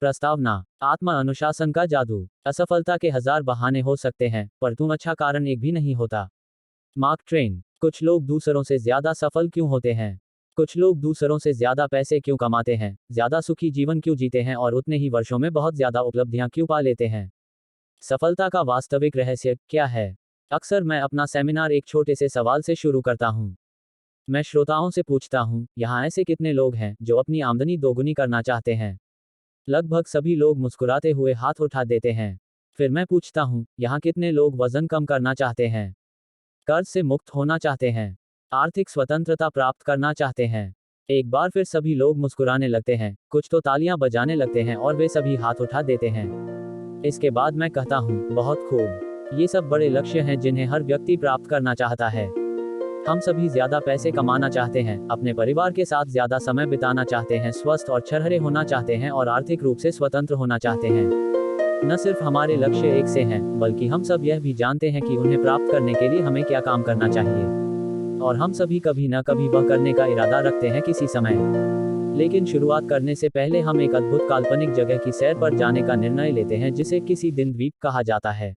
प्रस्तावना। आत्म अनुशासन का जादू। असफलता के हजार बहाने हो सकते हैं, पर तुम अच्छा कारण एक भी नहीं होता। Mark Twain. कुछ लोग दूसरों से ज्यादा सफल क्यों होते हैं? कुछ लोग दूसरों से ज्यादा पैसे क्यों कमाते हैं, ज्यादा सुखी जीवन क्यों जीते हैं और उतने ही वर्षों में बहुत ज्यादा उपलब्धियां क्यों पा लेते हैं? सफलता का वास्तविक रहस्य क्या है? अक्सर मैं अपना सेमिनार एक छोटे से सवाल से शुरू करता हूं। मैं श्रोताओं से पूछता हूं, यहाँ ऐसे कितने लोग हैं जो अपनी आमदनी दोगुनी करना चाहते हैं? लगभग सभी लोग मुस्कुराते हुए हाथ उठा देते हैं। फिर मैं पूछता हूँ, यहाँ कितने लोग वजन कम करना चाहते हैं, कर्ज से मुक्त होना चाहते हैं, आर्थिक स्वतंत्रता प्राप्त करना चाहते हैं? एक बार फिर सभी लोग मुस्कुराने लगते हैं, कुछ तो तालियां बजाने लगते हैं और वे सभी हाथ उठा देते हैं। इसके बाद मैं कहता हूँ, बहुत खूब। ये सब बड़े लक्ष्य हैं जिन्हें हर व्यक्ति प्राप्त करना चाहता है। हम सभी ज्यादा पैसे कमाना चाहते हैं, अपने परिवार के साथ ज्यादा समय बिताना चाहते हैं, स्वस्थ और छरहरे होना चाहते हैं और आर्थिक रूप से स्वतंत्र होना चाहते हैं। न सिर्फ हमारे लक्ष्य एक से हैं, बल्कि हम सब यह भी जानते हैं कि उन्हें प्राप्त करने के लिए हमें क्या काम करना चाहिए। और हम सभी कभी न कभी वह करने का इरादा रखते हैं किसी समय। लेकिन शुरुआत करने से पहले हम एक अद्भुत काल्पनिक जगह की सैर पर जाने का निर्णय लेते हैं जिसे किसी दिन द्वीप कहा जाता है।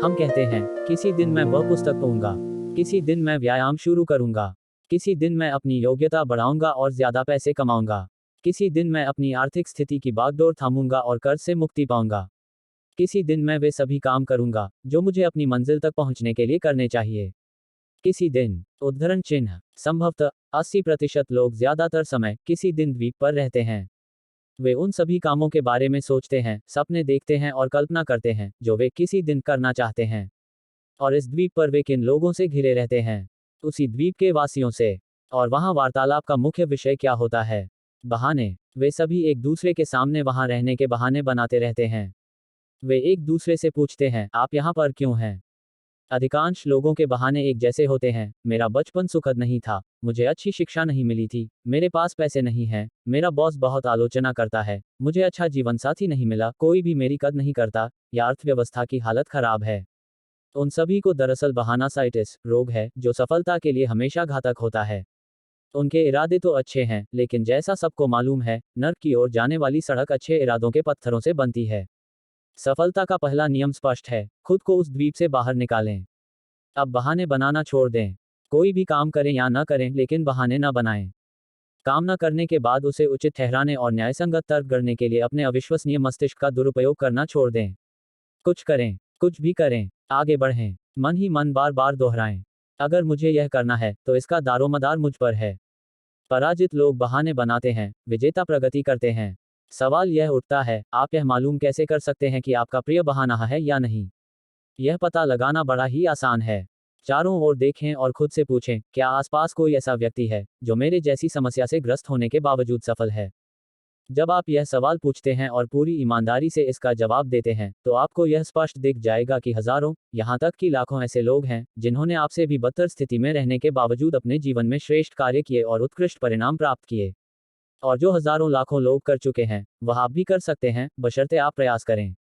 हम कहते हैं, किसी दिन मैं वह पुस्तक पढ़ूंगा, किसी दिन मैं व्यायाम शुरू करूंगा, किसी दिन मैं अपनी योग्यता बढ़ाऊंगा और ज्यादा पैसे कमाऊंगा, किसी दिन मैं अपनी आर्थिक स्थिति की बागडोर थामूंगा और कर्ज से मुक्ति पाऊंगा, किसी दिन मैं वे सभी काम करूंगा जो मुझे अपनी मंजिल तक पहुंचने के लिए करने चाहिए। किसी दिन, उद्धरण चिन्ह, संभवतः 80% लोग ज्यादातर समय किसी दिन द्वीप पर रहते हैं। वे उन सभी कामों के बारे में सोचते हैं, सपने देखते हैं और कल्पना करते हैं जो वे किसी दिन करना चाहते हैं। और इस द्वीप पर वे किन लोगों से घिरे रहते हैं? उसी द्वीप के वासियों से। और वहां वार्तालाप का मुख्य विषय क्या होता है? बहाने। वे सभी एक दूसरे के सामने वहां रहने के बहाने बनाते रहते हैं। वे एक दूसरे से पूछते हैं, आप यहाँ पर क्यों हैं? अधिकांश लोगों के बहाने एक जैसे होते हैं, मेरा बचपन सुखद नहीं था, मुझे अच्छी शिक्षा नहीं मिली थी, मेरे पास पैसे नहीं हैं, मेरा बॉस बहुत आलोचना करता है, मुझे अच्छा जीवन साथी नहीं मिला, कोई भी मेरी कद्र नहीं करता, या अर्थव्यवस्था की हालत खराब है। उन सभी को दरअसल बहानासाइटिस रोग है जो सफलता के लिए हमेशा घातक होता है। उनके इरादे तो अच्छे हैं, लेकिन जैसा सबको मालूम है, नर्क की ओर जाने वाली सड़क अच्छे इरादों के पत्थरों से बनती है। सफलता का पहला नियम स्पष्ट है, खुद को उस द्वीप से बाहर निकालें। अब बहाने बनाना छोड़ दें। कोई भी काम करें या न करें, लेकिन बहाने न बनाएं। काम न करने के बाद उसे उचित ठहराने और न्यायसंगत तर्क गढ़ने के लिए अपने अविश्वसनीय मस्तिष्क का दुरुपयोग करना छोड़ दें। कुछ करें, कुछ भी करें, आगे बढ़ें, मन ही मन बार बार दोहराएं, अगर मुझे यह करना है तो इसका दारोमदार मुझ पर है। पराजित लोग बहाने बनाते हैं, विजेता प्रगति करते हैं। सवाल यह उठता है, आप यह मालूम कैसे कर सकते हैं कि आपका प्रिय बहाना है या नहीं? यह पता लगाना बड़ा ही आसान है। चारों ओर देखें और खुद से पूछें, क्या आसपास कोई ऐसा व्यक्ति है जो मेरे जैसी समस्या से ग्रस्त होने के बावजूद सफल है? जब आप यह सवाल पूछते हैं और पूरी ईमानदारी से इसका जवाब देते हैं, तो आपको यह स्पष्ट दिख जाएगा कि हजारों, यहाँ तक कि लाखों ऐसे लोग हैं जिन्होंने आपसे भी बदतर स्थिति में रहने के बावजूद अपने जीवन में श्रेष्ठ कार्य किए और उत्कृष्ट परिणाम प्राप्त किए। और जो हजारों लाखों लोग कर चुके हैं, वह आप भी कर सकते हैं, बशर्ते आप प्रयास करें।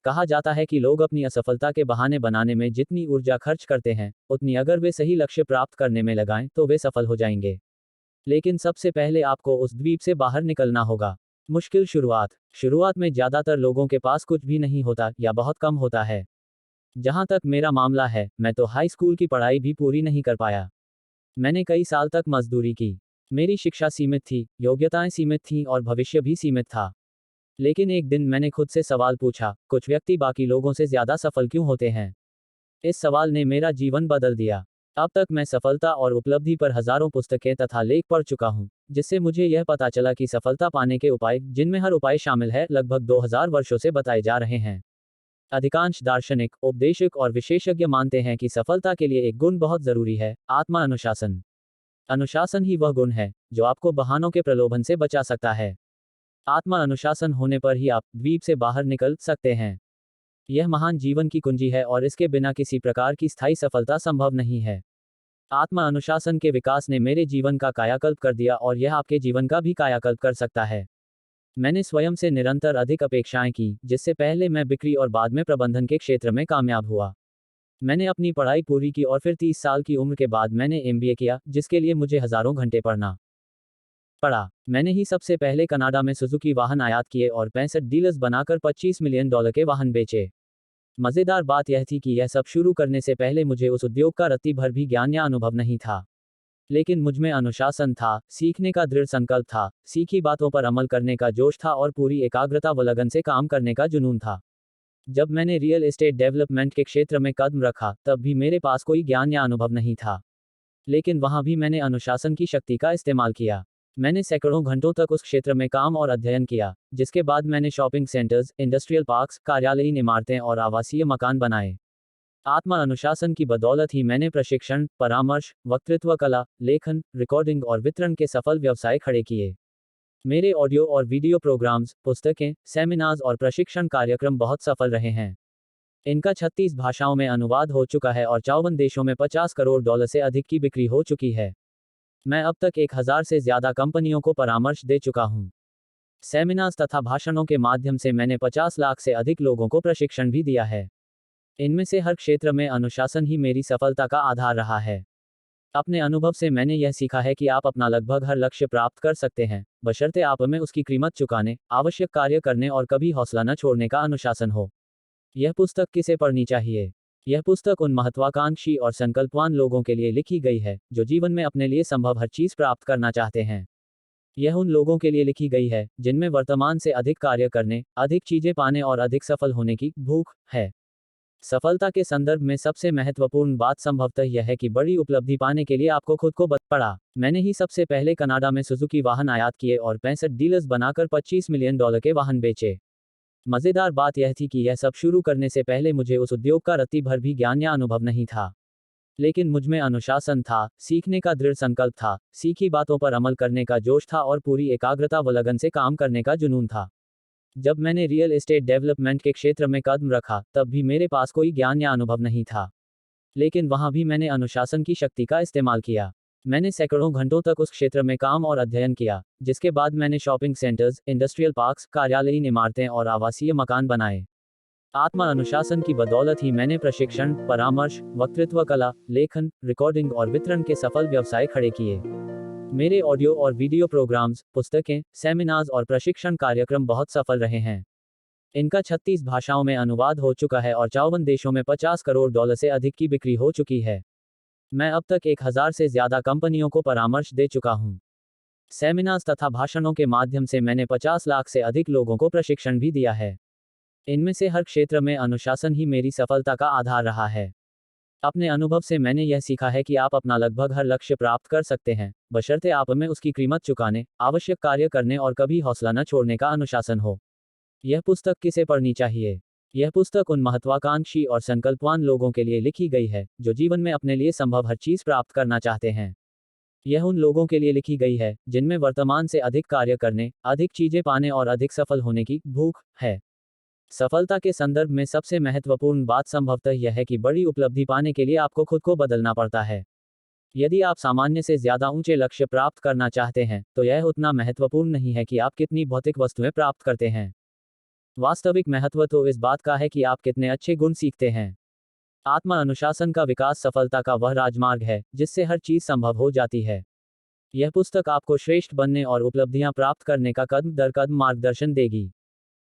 कहा जाता है कि लोग अपनी असफलता के बहाने बनाने में जितनी ऊर्जा खर्च करते हैं, उतनी अगर वे सही लक्ष्य प्राप्त करने में लगाएं तो वे सफल हो जाएंगे। लेकिन सबसे पहले आपको उस द्वीप से बाहर निकलना होगा। मुश्किल शुरुआत। शुरुआत में ज्यादातर लोगों के पास कुछ भी नहीं होता या बहुत कम होता है। जहां तक मेरा मामला है, मैं तो हाई स्कूल की पढ़ाई भी पूरी नहीं कर पाया। मैंने कई साल तक मजदूरी की। मेरी शिक्षा सीमित थी, योग्यताएं सीमित थीं और भविष्य भी सीमित था। लेकिन एक दिन मैंने खुद से सवाल पूछा, कुछ व्यक्ति बाकी लोगों से ज्यादा सफल क्यों होते हैं? इस सवाल ने मेरा जीवन बदल दिया। अब तक मैं सफलता और उपलब्धि पर हजारों पुस्तकें तथा लेख पढ़ चुका हूं, जिससे मुझे यह पता चला कि सफलता पाने के उपाय, जिनमें हर उपाय शामिल है, लगभग 2000 वर्षों से बताए जा रहे हैं। अधिकांश दार्शनिक, उपदेशक और विशेषज्ञ मानते हैं कि सफलता के लिए एक गुण बहुत जरूरी है, आत्मा अनुशासन। अनुशासन ही वह गुण है जो आपको बहानों के प्रलोभन से बचा सकता है। आत्मा अनुशासन होने पर ही आप द्वीप से बाहर निकल सकते हैं। यह महान जीवन की कुंजी है और इसके बिना किसी प्रकार की स्थायी सफलता संभव नहीं है। आत्मा अनुशासन के विकास ने मेरे जीवन का कायाकल्प कर दिया और यह आपके जीवन का भी कायाकल्प कर सकता है। मैंने स्वयं से निरंतर अधिक अपेक्षाएं की, जिससे पहले मैं बिक्री और बाद में प्रबंधन के क्षेत्र में कामयाब हुआ। मैंने अपनी पढ़ाई पूरी की और फिर 30 साल की उम्र के बाद मैंने एमबीए किया, जिसके लिए मुझे हजारों घंटे पढ़ना पड़ा। मैंने ही सबसे पहले कनाडा में सुजुकी वाहन आयात किए और 65 डीलर्स बनाकर $25 मिलियन के वाहन बेचे। मज़ेदार बात यह थी कि यह सब शुरू करने से पहले मुझे उस उद्योग का रत्ती भर भी ज्ञान या अनुभव नहीं था। लेकिन मुझमें अनुशासन था, सीखने का दृढ़ संकल्प था, सीखी बातों पर अमल करने का जोश था और पूरी एकाग्रता व लगन से काम करने का जुनून था। जब मैंने रियल एस्टेट डेवलपमेंट के क्षेत्र में कदम रखा, तब भी मेरे पास कोई ज्ञान या अनुभव नहीं था। लेकिन वहां भी मैंने अनुशासन की शक्ति का इस्तेमाल किया। मैंने सैकड़ों घंटों तक उस क्षेत्र में काम और अध्ययन किया, जिसके बाद मैंने शॉपिंग सेंटर्स, इंडस्ट्रियल पार्क्स, कार्यालयीन इमारतें और आवासीय मकान बनाए। आत्मा अनुशासन की बदौलत ही मैंने प्रशिक्षण, परामर्श, वक्तृत्व कला, लेखन, रिकॉर्डिंग और वितरण के सफल व्यवसाय खड़े किए। मेरे ऑडियो और वीडियो प्रोग्राम्स, पुस्तकें, सेमिनार्स और प्रशिक्षण कार्यक्रम बहुत सफल रहे हैं। इनका 36 भाषाओं में अनुवाद हो चुका है और 54 देशों में $50 करोड़ से अधिक की बिक्री हो चुकी है। मैं अब तक 1000 से ज्यादा कंपनियों को परामर्श दे चुका हूं। सेमिनार्स तथा भाषणों के माध्यम से मैंने 50 लाख से अधिक लोगों को प्रशिक्षण भी दिया है। इनमें से हर क्षेत्र में अनुशासन ही मेरी सफलता का आधार रहा है। अपने अनुभव से मैंने यह सीखा है कि आप अपना लगभग हर लक्ष्य प्राप्त कर सकते हैं, बशर्ते आप में उसकी कीमत चुकाने, आवश्यक कार्य करने और कभी हौसला न छोड़ने का अनुशासन हो। यह पुस्तक किसे पढ़नी चाहिए? यह पुस्तक उन महत्वाकांक्षी और संकल्पवान लोगों के लिए लिखी गई है, जो जीवन में अपने लिए संभव हर चीज प्राप्त करना चाहते हैं। यह उन लोगों के लिए लिखी गई है, जिनमें वर्तमान से अधिक कार्य करने, अधिक चीजें पाने और अधिक सफल होने की भूख है। सफलता के संदर्भ में सबसे महत्वपूर्ण बात संभवतः यह है कि बड़ी उपलब्धि पाने के लिए आपको खुद को पड़ा। मैंने ही सबसे पहले कनाडा में सुजुकी वाहन आयात किए और 65 डीलर्स बनाकर $25 मिलियन के वाहन बेचे। मज़ेदार बात यह थी कि यह सब शुरू करने से पहले मुझे उस उद्योग का रत्ती भर भी ज्ञान या अनुभव नहीं था। लेकिन मुझमें अनुशासन था, सीखने का दृढ़ संकल्प था, सीखी बातों पर अमल करने का जोश था और पूरी एकाग्रता व लगन से काम करने का जुनून था। जब मैंने रियल एस्टेट डेवलपमेंट के क्षेत्र में कदम रखा, तब भी मेरे पास कोई ज्ञान या अनुभव नहीं था। लेकिन वहां भी मैंने अनुशासन की शक्ति का इस्तेमाल किया। मैंने सैकड़ों घंटों तक उस क्षेत्र में काम और अध्ययन किया, जिसके बाद मैंने शॉपिंग सेंटर्स, इंडस्ट्रियल पार्क्स, कार्यालयीन इमारतें और आवासीय मकान बनाए। आत्मा अनुशासन की बदौलत ही मैंने प्रशिक्षण, परामर्श, वक्तृत्व कला, लेखन, रिकॉर्डिंग और वितरण के सफल व्यवसाय खड़े किए। मेरे ऑडियो और वीडियो प्रोग्राम्स, पुस्तकें, सेमिनार्स और प्रशिक्षण कार्यक्रम बहुत सफल रहे हैं। इनका 36 भाषाओं में अनुवाद हो चुका है और 54 देशों में $50 करोड़ से अधिक की बिक्री हो चुकी है। मैं अब तक 1000 से ज्यादा कंपनियों को परामर्श दे चुका हूं। सेमिनार्स तथा भाषणों के माध्यम से मैंने 50 लाख से अधिक लोगों को प्रशिक्षण भी दिया है। इनमें से हर क्षेत्र में अनुशासन ही मेरी सफलता का आधार रहा है। अपने अनुभव से मैंने यह सीखा है कि आप अपना लगभग हर लक्ष्य प्राप्त कर सकते हैं, बशर्ते आप में उसकी कीमत चुकाने, आवश्यक कार्य करने और कभी हौसला न छोड़ने का अनुशासन हो। यह पुस्तक किसे पढ़नी चाहिए? यह पुस्तक उन महत्वाकांक्षी और संकल्पवान लोगों के लिए लिखी गई है, जो जीवन में अपने लिए संभव हर चीज प्राप्त करना चाहते हैं। यह उन लोगों के लिए लिखी गई है, जिनमें वर्तमान से अधिक कार्य करने, अधिक चीजें पाने और अधिक सफल होने की भूख है। सफलता के संदर्भ में सबसे महत्वपूर्ण बात संभवतः यह है कि बड़ी उपलब्धि पाने के लिए आपको खुद को बदलना पड़ता है। यदि आप सामान्य से ज्यादा ऊंचे लक्ष्य प्राप्त करना चाहते हैं, तो यह उतना महत्वपूर्ण नहीं है कि आप कितनी भौतिक वस्तुएं प्राप्त करते हैं। वास्तविक महत्व तो इस बात का है कि आप कितने अच्छे गुण सीखते हैं। आत्मा अनुशासन का विकास सफलता का वह राजमार्ग है, जिससे हर चीज संभव हो जाती है। यह पुस्तक आपको श्रेष्ठ बनने और उपलब्धियां प्राप्त करने का कदम दर कदम मार्गदर्शन देगी।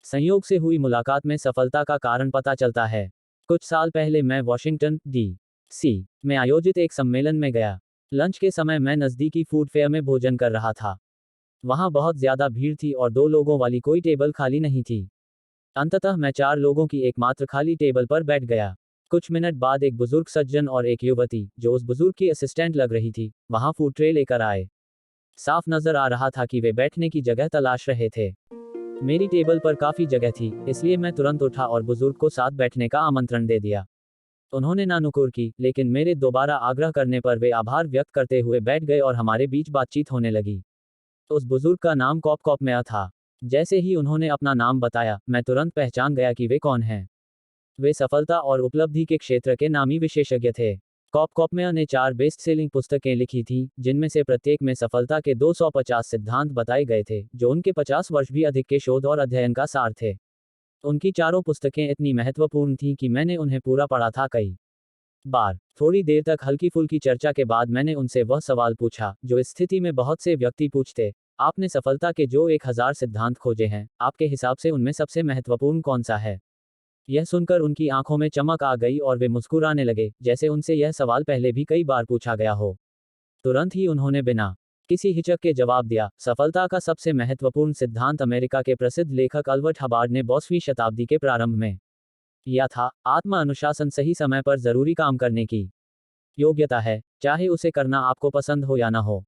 संयोग से हुई मुलाकात में सफलता का कारण पता चलता है। कुछ साल पहले मैं वॉशिंगटन डी.सी. में आयोजित एक सम्मेलन में गया। लंच के समय मैं नज़दीकी फूड फेयर में भोजन कर रहा था। वहां बहुत ज्यादा भीड़ थी और 2 लोगों वाली कोई टेबल खाली नहीं थी। अंततः मैं 4 लोगों की एकमात्र खाली टेबल पर बैठ गया। कुछ मिनट बाद एक बुजुर्ग सज्जन और एक युवती, जो उस बुजुर्ग की असिस्टेंट लग रही थी, वहां फूड ट्रे लेकर आए। साफ नजर आ रहा था कि वे बैठने की जगह तलाश रहे थे। मेरी टेबल पर काफी जगह थी, इसलिए मैं तुरंत उठा और बुजुर्ग को साथ बैठने का आमंत्रण दे दिया। उन्होंने नानुकुर की, लेकिन मेरे दोबारा आग्रह करने पर वे आभार व्यक्त करते हुए बैठ गए और हमारे बीच बातचीत होने लगी। उस बुजुर्ग का नाम कॉपमेयर था। जैसे ही उन्होंने अपना नाम बताया, मैं तुरंत पहचान गया कि वे कौन हैं। वे सफलता और उपलब्धि के क्षेत्र के नामी विशेषज्ञ थे। कॉपमेयर ने 4 बेस्ट सेलिंग पुस्तकें लिखी थीं, जिनमें से प्रत्येक में सफलता के 250 सिद्धांत बताए गए थे, जो उनके 50 वर्ष भी अधिक के शोध और अध्ययन का सार थे। उनकी चारों पुस्तकें इतनी महत्वपूर्ण थीं कि मैंने उन्हें पूरा पढ़ा था कई बार। थोड़ी देर तक हल्की फुल्की चर्चा के बाद मैंने उनसे वह सवाल पूछा, जो इस स्थिति में बहुत से व्यक्ति पूछते आपने सफलता के जो 1000 सिद्धांत खोजे हैं, आपके हिसाब से उनमें सबसे महत्वपूर्ण कौन सा है? यह सुनकर उनकी आंखों में चमक आ गई और वे मुस्कुराने लगे, जैसे उनसे यह सवाल पहले भी कई बार पूछा गया हो। तुरंत ही उन्होंने बिना किसी हिचक के जवाब दिया, सफलता का सबसे महत्वपूर्ण सिद्धांत अमेरिका के प्रसिद्ध लेखक अल्बर्ट हबार्ड ने 22वीं शताब्दी के प्रारंभ में यह था, आत्म अनुशासन सही समय पर जरूरी काम करने की योग्यता है, चाहे उसे करना आपको पसंद हो या ना हो।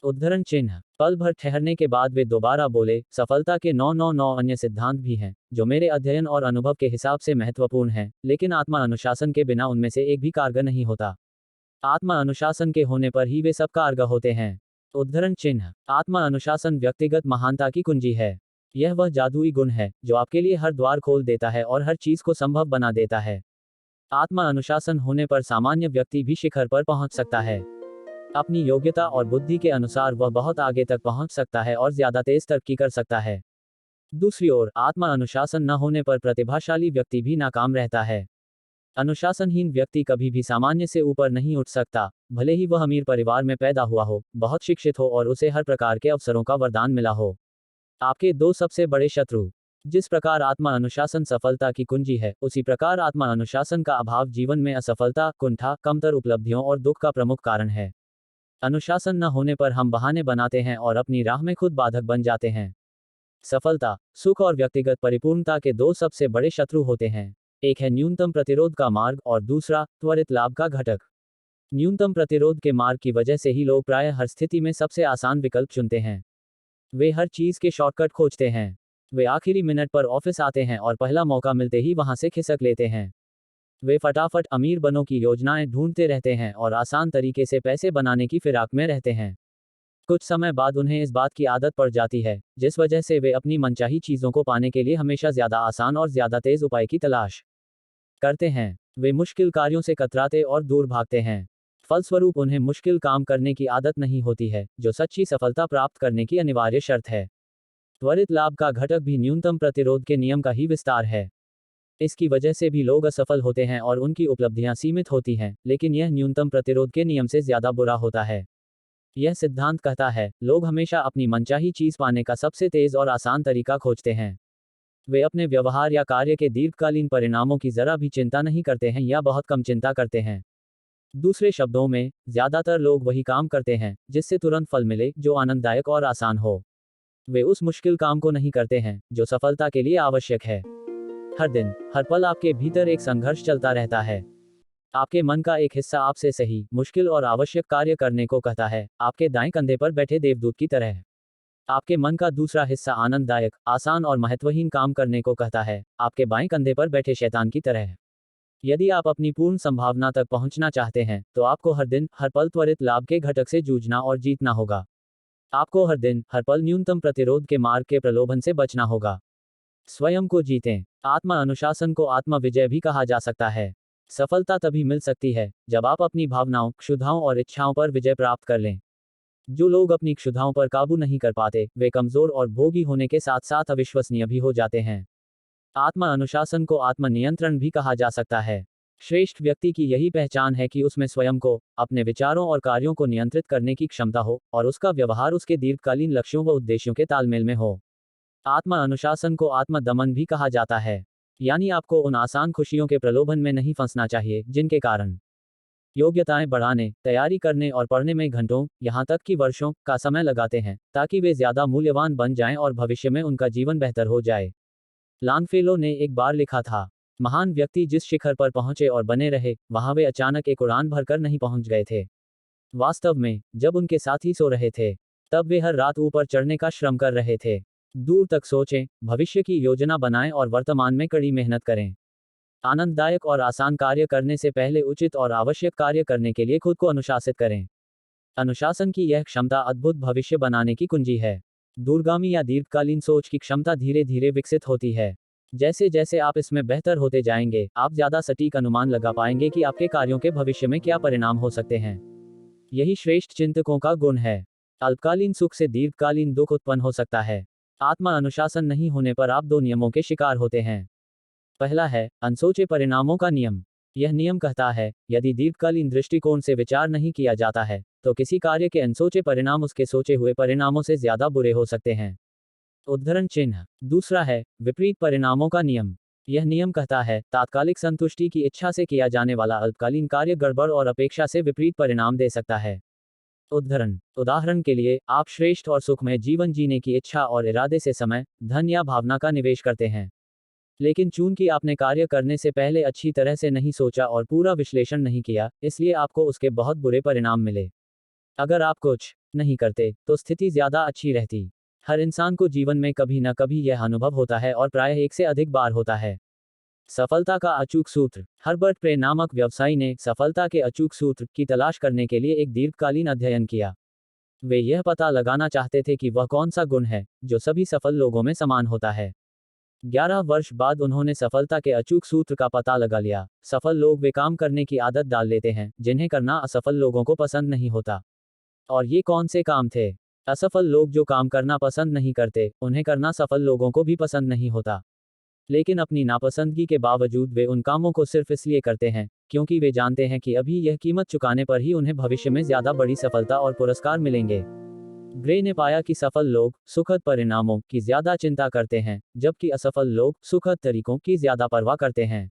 उद्धरण चिन्ह। पल भर ठहरने के बाद वे दोबारा बोले, सफलता के 999 अन्य सिद्धांत भी हैं, जो मेरे अध्ययन और अनुभव के हिसाब से महत्वपूर्ण हैं, लेकिन आत्मा अनुशासन के बिना उनमें से एक भी कारगर नहीं होता। आत्मा अनुशासन के होने पर ही वे सब कारगर होते हैं। उद्धरण चिन्ह। आत्मा अनुशासन व्यक्तिगत महानता की कुंजी है। यह वह जादुई गुण है, जो आपके लिए हर द्वार खोल देता है और हर चीज को संभव बना देता है। आत्मा अनुशासन होने पर सामान्य व्यक्ति भी शिखर पर पहुंच सकता है। अपनी योग्यता और बुद्धि के अनुसार वह बहुत आगे तक पहुंच सकता है और ज्यादा तेज तरक्की कर सकता है। दूसरी ओर, आत्मा अनुशासन न होने पर प्रतिभाशाली व्यक्ति भी नाकाम रहता है। अनुशासनहीन व्यक्ति कभी भी सामान्य से ऊपर नहीं उठ सकता, भले ही वह अमीर परिवार में पैदा हुआ हो, बहुत शिक्षित हो और उसे हर प्रकार के अवसरों का वरदान मिला हो। आपके दो सबसे बड़े शत्रु। जिस प्रकार आत्मा अनुशासन सफलता की कुंजी है, उसी प्रकार आत्मा अनुशासन का अभाव जीवन में असफलता, कुंठा, कमतर उपलब्धियों और दुख का प्रमुख कारण है। अनुशासन न होने पर हम बहाने बनाते हैं और अपनी राह में खुद बाधक बन जाते हैं। सफलता, सुख और व्यक्तिगत परिपूर्णता के दो सबसे बड़े शत्रु होते हैं। एक है न्यूनतम प्रतिरोध का मार्ग और दूसरा त्वरित लाभ का घटक। न्यूनतम प्रतिरोध के मार्ग की वजह से ही लोग प्रायः हर स्थिति में सबसे आसान विकल्प चुनते हैं। वे हर चीज के शॉर्टकट खोजते हैं। वे आखिरी मिनट पर ऑफिस आते हैं और पहला मौका मिलते ही वहां से खिसक लेते हैं। वे फटाफट अमीर बनों की योजनाएं ढूंढते रहते हैं और आसान तरीके से पैसे बनाने की फिराक में रहते हैं। कुछ समय बाद उन्हें इस बात की आदत पड़ जाती है, जिस वजह से वे अपनी मनचाही चीजों को पाने के लिए हमेशा ज्यादा आसान और ज्यादा तेज उपाय की तलाश करते हैं। वे मुश्किल कार्यों से कतराते और दूर भागते हैं। फलस्वरूप उन्हें मुश्किल काम करने की आदत नहीं होती है, जो सच्ची सफलता प्राप्त करने की अनिवार्य शर्त है। त्वरित लाभ का घटक भी न्यूनतम प्रतिरोध के नियम का ही विस्तार है। इसकी वजह से भी लोग असफल होते हैं और उनकी उपलब्धियां सीमित होती हैं, लेकिन यह न्यूनतम प्रतिरोध के नियम से ज्यादा बुरा होता है। यह सिद्धांत कहता है, लोग हमेशा अपनी मनचाही चीज पाने का सबसे तेज और आसान तरीका खोजते हैं। वे अपने व्यवहार या कार्य के दीर्घकालीन परिणामों की जरा भी चिंता नहीं करते हैं या बहुत कम चिंता करते हैं। दूसरे शब्दों में, ज्यादातर लोग वही काम करते हैं जिससे तुरंत फल मिले, जो आनंददायक और आसान हो। वे उस मुश्किल काम को नहीं करते हैं जो सफलता के लिए आवश्यक है। हर दिन, हर पल आपके भीतर एक संघर्ष चलता रहता है। आपके मन का एक हिस्सा आपसे सही, मुश्किल और आवश्यक कार्य करने को कहता है, आपके दाएं कंधे पर बैठे देवदूत की तरह। आपके मन का दूसरा हिस्सा आनंददायक, आसान और महत्वहीन काम करने को कहता है, आपके बाएं कंधे पर बैठे शैतान की तरह। यदि आप अपनी पूर्ण संभावना तक पहुंचना चाहते हैं, तो आपको हर दिन, हर पल त्वरित लाभ के घटक से जूझना और जीतना होगा। आपको हर दिन, हर पल न्यूनतम प्रतिरोध के मार्ग के प्रलोभन से बचना होगा। स्वयं को जीतें। आत्मा अनुशासन को आत्मा विजय भी कहा जा सकता है। सफलता तभी मिल सकती है जब आप अपनी भावनाओं, क्षुधाओं और इच्छाओं पर विजय प्राप्त कर लें। जो लोग अपनी क्षुधाओं पर काबू नहीं कर पाते, वे कमजोर और भोगी होने के साथ साथ अविश्वसनीय भी हो जाते हैं। आत्मा अनुशासन को आत्म नियंत्रण भी कहा जा सकता है। श्रेष्ठ व्यक्ति की यही पहचान है कि उसमें स्वयं को, अपने विचारों और कार्यों को नियंत्रित करने की क्षमता हो, और उसका व्यवहार उसके दीर्घकालीन लक्ष्यों व उद्देश्यों के तालमेल में हो। आत्मा अनुशासन को आत्म दमन भी कहा जाता है। यानी आपको उन आसान खुशियों के प्रलोभन में नहीं फंसना चाहिए, जिनके कारण योग्यताएं बढ़ाने, तैयारी करने और पढ़ने में घंटों, यहां तक कि वर्षों का समय लगाते हैं, ताकि वे ज्यादा मूल्यवान बन जाएं और भविष्य में उनका जीवन बेहतर हो जाए। लॉन्गफेलो ने एक बार लिखा था, महान व्यक्ति जिस शिखर पर पहुंचे और बने रहे, वहां वे अचानक एक उड़ान भरकर नहीं पहुंच गए थे। वास्तव में, जब उनके साथी सो रहे थे, तब वे हर रात ऊपर चढ़ने का श्रम कर रहे थे। दूर तक सोचें, भविष्य की योजना बनाएं और वर्तमान में कड़ी मेहनत करें। आनंददायक और आसान कार्य करने से पहले उचित और आवश्यक कार्य करने के लिए खुद को अनुशासित करें। अनुशासन की यह क्षमता अद्भुत भविष्य बनाने की कुंजी है। दूरगामी या दीर्घकालीन सोच की क्षमता धीरे धीरे विकसित होती है। जैसे जैसे आप इसमें बेहतर होते जाएंगे, आप ज्यादा सटीक अनुमान लगा पाएंगे कि आपके कार्यों के भविष्य में क्या परिणाम हो सकते हैं। यही श्रेष्ठ चिंतकों का गुण है। अल्पकालीन सुख से दीर्घकालीन दुख उत्पन्न हो सकता है। आत्मा अनुशासन नहीं होने पर आप दो नियमों के शिकार होते हैं। पहला है अनसोचे परिणामों का नियम। यह नियम कहता है, यदि दीर्घकालीन दृष्टिकोण से विचार नहीं किया जाता है, तो किसी कार्य के अनसोचे परिणाम उसके सोचे हुए परिणामों से ज्यादा बुरे हो सकते हैं। उद्धरण चिन्ह। दूसरा है विपरीत परिणामों का नियम। यह नियम कहता है, तात्कालिक संतुष्टि की इच्छा से किया जाने वाला अल्पकालीन कार्य गड़बड़ और अपेक्षा से विपरीत परिणाम दे सकता है। उदाहरण के लिए, आप श्रेष्ठ और सुखमय जीवन जीने की इच्छा और इरादे से समय, धन या भावना का निवेश करते हैं। लेकिन चूंकि आपने कार्य करने से पहले अच्छी तरह से नहीं सोचा और पूरा विश्लेषण नहीं किया, इसलिए आपको उसके बहुत बुरे परिणाम मिले। अगर आप कुछ नहीं करते, तो स्थिति ज्यादा अच्छी रहती। हर इंसान को जीवन में कभी न कभी यह अनुभव होता है और प्रायः एक से अधिक बार होता है। सफलता का अचूक सूत्र। हर्बर्ट प्रे नामक व्यवसायी ने सफलता के अचूक सूत्र की तलाश करने के लिए एक दीर्घकालीन अध्ययन किया। वे यह पता लगाना चाहते थे कि वह कौन सा गुण है जो सभी सफल लोगों में समान होता है। 11 वर्ष बाद उन्होंने सफलता के अचूक सूत्र का पता लगा लिया। सफल लोग वे काम करने की आदत डाल लेते हैं जिन्हें करना असफल लोगों को पसंद नहीं होता। और ये कौन से काम थे? असफल लोग जो काम करना पसंद नहीं करते, उन्हें करना सफल लोगों को भी पसंद नहीं होता। लेकिन अपनी नापसंदगी के बावजूद वे उन कामों को सिर्फ इसलिए करते हैं क्योंकि वे जानते हैं कि अभी यह कीमत चुकाने पर ही उन्हें भविष्य में ज्यादा बड़ी सफलता और पुरस्कार मिलेंगे। ग्रे ने पाया कि सफल लोग सुखद परिणामों की ज्यादा चिंता करते हैं, जबकि असफल लोग सुखद तरीकों की ज्यादा परवाह करते हैं।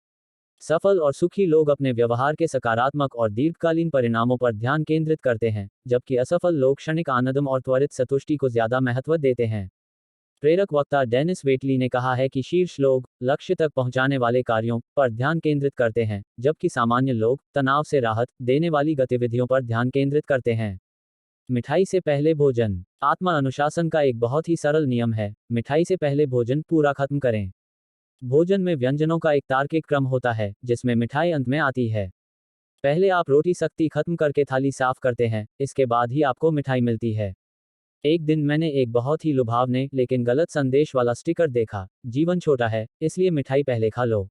सफल और सुखी लोग अपने व्यवहार के सकारात्मक और दीर्घकालीन परिणामों पर ध्यान केंद्रित करते हैं, जबकि असफल लोग क्षणिक आनंद और त्वरित संतुष्टि को ज्यादा महत्व देते हैं। प्रेरक वक्ता डेनिस वेटली ने कहा है कि शीर्ष लोग लक्ष्य तक पहुंचाने वाले कार्यों पर ध्यान केंद्रित करते हैं, जबकि सामान्य लोग तनाव से राहत देने वाली गतिविधियों पर ध्यान केंद्रित करते हैं। मिठाई से पहले भोजन। आत्मा अनुशासन का एक बहुत ही सरल नियम है, मिठाई से पहले भोजन पूरा खत्म करें। भोजन में व्यंजनों का एक तार्किक क्रम होता है, जिसमें मिठाई अंत में आती है। पहले आप रोटी सख्ती खत्म करके थाली साफ करते हैं, इसके बाद ही आपको मिठाई मिलती है। एक दिन मैंने एक बहुत ही लुभावने लेकिन गलत संदेश वाला स्टिकर देखा, जीवन छोटा है, इसलिए मिठाई पहले खा लो।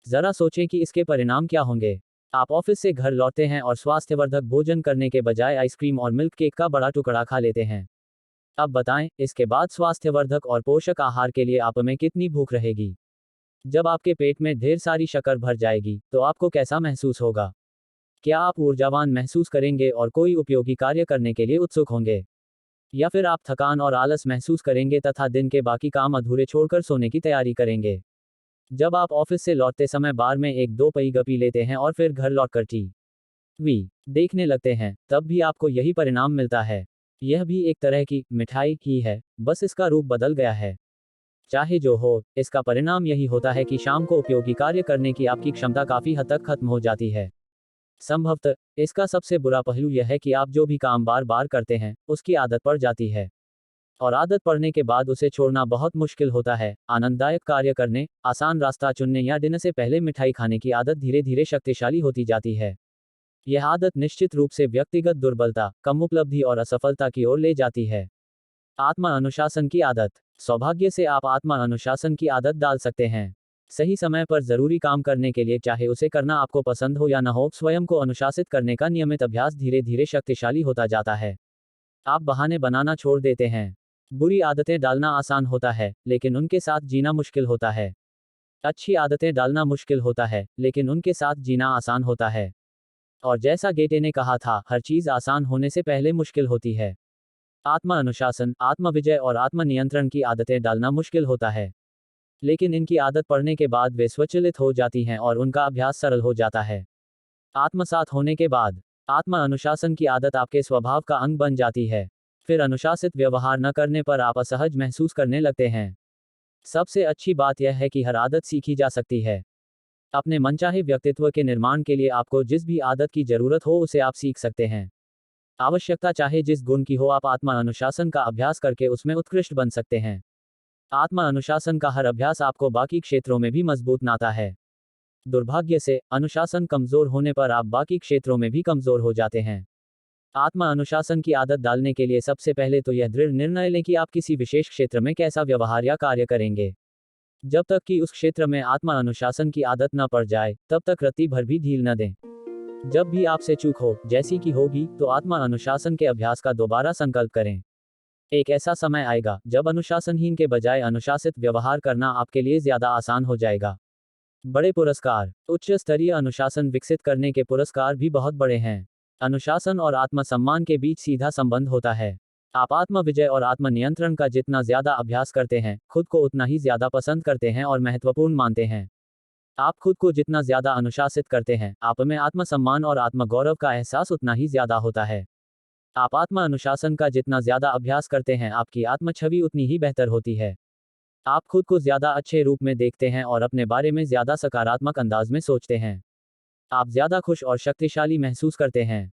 जरा सोचें कि इसके परिणाम क्या होंगे। आप ऑफिस से घर लौटते हैं और स्वास्थ्यवर्धक भोजन करने के बजाय आइसक्रीम और मिल्क केक का बड़ा टुकड़ा खा लेते हैं। अब बताएं, इसके बाद स्वास्थ्यवर्धक और पोषक आहार के लिए आप में कितनी भूख रहेगी? जब आपके पेट में ढेर सारी शक्कर भर जाएगी, तो आपको कैसा महसूस होगा? क्या आप ऊर्जावान महसूस करेंगे और कोई उपयोगी कार्य करने के लिए उत्सुक होंगे? या फिर आप थकान और आलस महसूस करेंगे तथा दिन के बाकी काम अधूरे छोड़कर सोने की तैयारी करेंगे? जब आप ऑफिस से लौटते समय बार में एक दो पई गपी लेते हैं और फिर घर लौटकर टीवी देखने लगते हैं, तब भी आपको यही परिणाम मिलता है। यह भी एक तरह की मिठाई ही है, बस इसका रूप बदल गया है। चाहे जो हो, इसका परिणाम यही होता है कि शाम को उपयोगी कार्य करने की आपकी क्षमता काफी हद तक खत्म हो जाती है। संभवतः इसका सबसे बुरा पहलू यह है कि आप जो भी काम बार बार करते हैं, उसकी आदत पड़ जाती है। और आदत पड़ने के बाद उसे छोड़ना बहुत मुश्किल होता है। आनंददायक कार्य करने, आसान रास्ता चुनने या डिनर से पहले मिठाई खाने की आदत धीरे धीरे शक्तिशाली होती जाती है। यह आदत निश्चित रूप से व्यक्तिगत दुर्बलता, कम उपलब्धि और असफलता की ओर ले जाती है। आत्मा अनुशासन की आदत। सौभाग्य से आप आत्मा अनुशासन की आदत डाल सकते हैं। सही समय पर जरूरी काम करने के लिए, चाहे उसे करना आपको पसंद हो या न हो, स्वयं को अनुशासित करने का नियमित अभ्यास धीरे धीरे शक्तिशाली होता जाता है। आप बहाने बनाना छोड़ देते हैं। बुरी आदतें डालना आसान होता है, लेकिन उनके साथ जीना मुश्किल होता है। अच्छी आदतें डालना मुश्किल होता है, लेकिन उनके साथ जीना आसान होता है। और जैसा गेटे ने कहा था, हर चीज आसान होने से पहले मुश्किल होती है। आत्मा अनुशासन, आत्म विजय और आत्म नियंत्रण की आदतें डालना मुश्किल होता है, लेकिन इनकी आदत पड़ने के बाद वे स्वचालित हो जाती हैं और उनका अभ्यास सरल हो जाता है। आत्मसात होने के बाद आत्मा अनुशासन की आदत आपके स्वभाव का अंग बन जाती है। फिर अनुशासित व्यवहार न करने पर आप असहज महसूस करने लगते हैं। सबसे अच्छी बात यह है कि हर आदत सीखी जा सकती है। अपने मनचाहे व्यक्तित्व के निर्माण के लिए आपको जिस भी आदत की जरूरत हो उसे आप सीख सकते हैं। आवश्यकता चाहे जिस गुण की हो, आप आत्मा अनुशासन का अभ्यास करके उसमें उत्कृष्ट बन सकते हैं। आत्मा अनुशासन का हर अभ्यास आपको बाकी क्षेत्रों में भी मजबूत बनाता है। दुर्भाग्य से, अनुशासन कमजोर होने पर आप बाकी क्षेत्रों में भी कमजोर हो जाते हैं। आत्मा अनुशासन की आदत डालने के लिए सबसे पहले तो यह दृढ़ निर्णय लें कि आप किसी विशेष क्षेत्र में कैसा व्यवहार या कार्य करेंगे। जब तक कि उस क्षेत्र में आत्मा अनुशासन की आदत न पड़ जाए, तब तक रत्ती भर भी ढील न दें। जब भी आपसे चूक हो, जैसी कि होगी, तो आत्मा अनुशासन के अभ्यास का दोबारा संकल्प करें। एक ऐसा समय आएगा जब अनुशासनहीन के बजाय अनुशासित व्यवहार करना आपके लिए ज्यादा आसान हो जाएगा। बड़े पुरस्कार। उच्च स्तरीय अनुशासन विकसित करने के पुरस्कार भी बहुत बड़े हैं। अनुशासन और आत्मसम्मान के बीच सीधा संबंध होता है। आप आत्म विजय और आत्मनियंत्रण का जितना ज्यादा अभ्यास करते हैं, खुद को उतना ही ज्यादा पसंद करते हैं और महत्वपूर्ण मानते हैं। आप खुद को जितना ज्यादा अनुशासित करते हैं, आप में आत्मसम्मान और आत्मगौरव का एहसास उतना ही ज्यादा होता है। आप आत्म अनुशासन का जितना ज्यादा अभ्यास करते हैं, आपकी आत्म छवि उतनी ही बेहतर होती है। आप खुद को ज्यादा अच्छे रूप में देखते हैं और अपने बारे में ज्यादा सकारात्मक अंदाज में सोचते हैं। आप ज्यादा खुश और शक्तिशाली महसूस करते हैं।